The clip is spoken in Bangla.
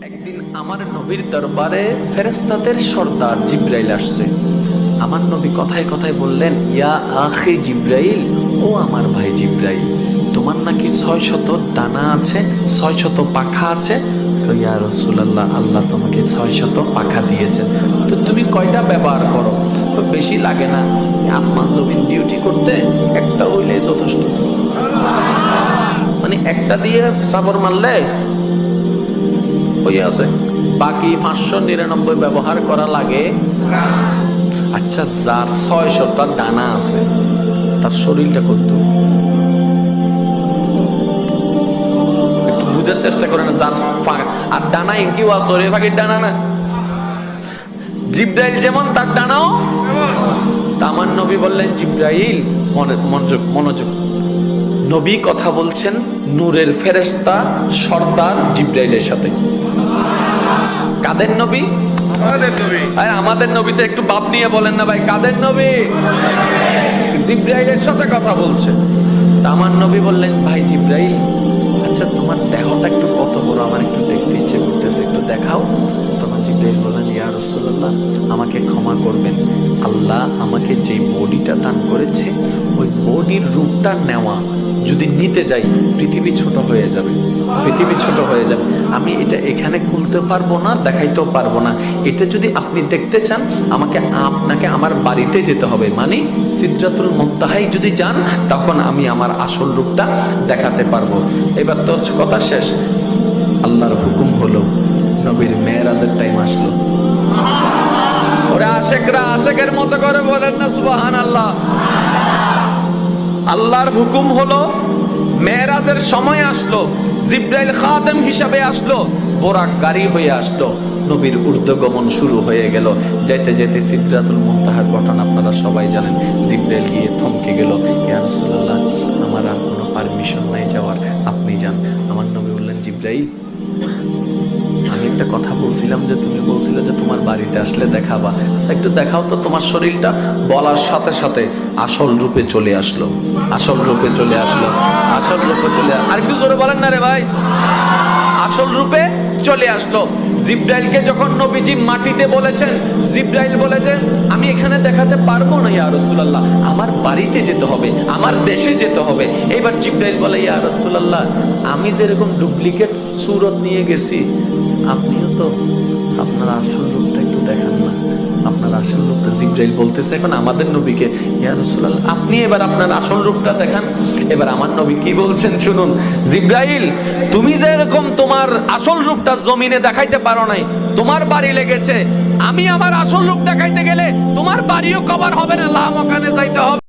একদিন আমার নবীর দরবারে ফেরেশতাদের সর্দার জিব্রাইল আসছে। আমার নবী কথায় কথায় বললেন, ইয়া আখি জিব্রাইল, ও আমার ভাই জিব্রাইল, তোমার নাকি 600 ডানা আছে, 600 পাখা আছে। ইয়া রাসূলুল্লাহ, আল্লাহ তোমাকে 600 পাখা দিয়েছেন, তো তুমি কয়টা ব্যবহার করো? বেশি লাগে না, আসমান জমিন ডিউটি করতে একটা হইলে যথেষ্ট। মানে একটা দিয়ে চাপড় মারলে হয়ে আছে, বাকি 599 ব্যবহার করা লাগে। আচ্ছা, যার 600টা ডানা আছে তার শরীরটা কত? একটু বুঝার চেষ্টা করেন। যার আর ডানা ইঙ্কিও আছে, ফাঁকির ডানা না। জিব্রাইল যেমন তার ডানাও। আমার নবী বললেন, জিব্রাইল মনোযোগ মনোযোগ, নবী কথা বলছেন নূরের ফেরেশতা সর্দার জিব্রাইলের সাথে। কাদের নবী? আমাদের নবী তো একটু বাপ নিয়ে বলেন না ভাই, কাদের নবী? জিব্রাইলের সাথে কথা বলছে। তা আমার নবী বললেন, ভাই জিব্রাইল, আচ্ছা তোমার দেহটা একটু কত বড়, আমার একটু দেখতে ইচ্ছে করতেছে, একটু দেখাও। তখন জিব্রাইল বললেন, ইয়া রাসূলুল্লাহ, আমাকে ক্ষমা করবেন, আল্লাহ আমাকে যে বডিটা দান করেছে ওই বডির রূপটা নেওয়া যদি নিতে যাই পৃথিবী ছোট হয়ে যাবে, পৃথিবী ছোট হয়ে যাবে। আমি এটা এখানে খুলতে পারবো না, দেখাইতেও পারবো না। এটা যদি আপনি দেখতে চান আপনাকে আমার বাড়িতে যেতে হবে, মানে সিদরাতুল মুনতাহায় যদি যান তখন আমি আমার আসল রূপটা দেখাতে পারবো। এবার তো কথা শেষ। আল্লাহর হুকুম হলো, নবীর মেরাজের টাইম আসলো। ওরা আশেকরা আশেকের মতো করে বলেন না সুবহানাল্লাহ। আল্লাহর হুকুম হলো, মেরাজের সময় আসলো, জিব্রাইল খাদেম হিসাবে আসলো, বোরাক গাড়ি হয়ে আসলো, নবীর ঊর্ধ্বগমন শুরু হয়ে গেল। যেতে যেতে সিদরাতুল মুনতাহার ঘটনা আপনারা সবাই জানেন। জিব্রাইল গিয়ে থমকে গেল, ইয়া রাসূলুল্লাহ, আমার আর কোনো পারমিশন নাই যাওয়ার, আপনি যান। আমার নবী বললেন, জিব্রাইল, আমি একটা কথা বলছিলাম যে তুমি বলছিলে যে তোমার বাড়িতে আসলে দেখাবা, একটু দেখাও তো তোমার শরীরটা। বলার সাথে সাথে আসল রূপে চলে আসলো, আসল রূপে চলে আসলো, আসল রূপে চলে। আর একটু জোরে বলেন না রে ভাই। আসল রূপে চলে আসলো। জিব্রাইলকে যখন নবীজি মাটিতে বলেছেন, জিব্রাইল বলেছে, আমি এখানে দেখাতে পারবো না ইয়া রাসূলুল্লাহ, আমার বাড়িতে যেতে হবে, আমার দেশে যেতে হবে। এবার জিব্রাইল বলে, ইয়া রাসূলুল্লাহ, আমি যেরকম ডুপ্লিকেট সুরত নিয়ে গেছি, আপনিও তো আপনার আসল রূপটা একটু দেখান না, আপনার আসল রূপটা। জিব্রাইল বলতেছে এখন আমাদের নবীকে, ইয়া রাসূলুল্লাহ, আপনি এবার আপনার আসল রূপটা দেখান। এবার আমার নবী কি বলছেন শুনুন। জিব্রাইল, তুমি যেরকম তোমার আসল রূপটা জমিনে দেখাইতে পারো নাই, তোমার বাড়ি লেগেছে, আমি আমার আসল রূপ দেখাইতে গেলে তোমার বাড়িও কভার হবে না, লামাকানে যাইতে হবে।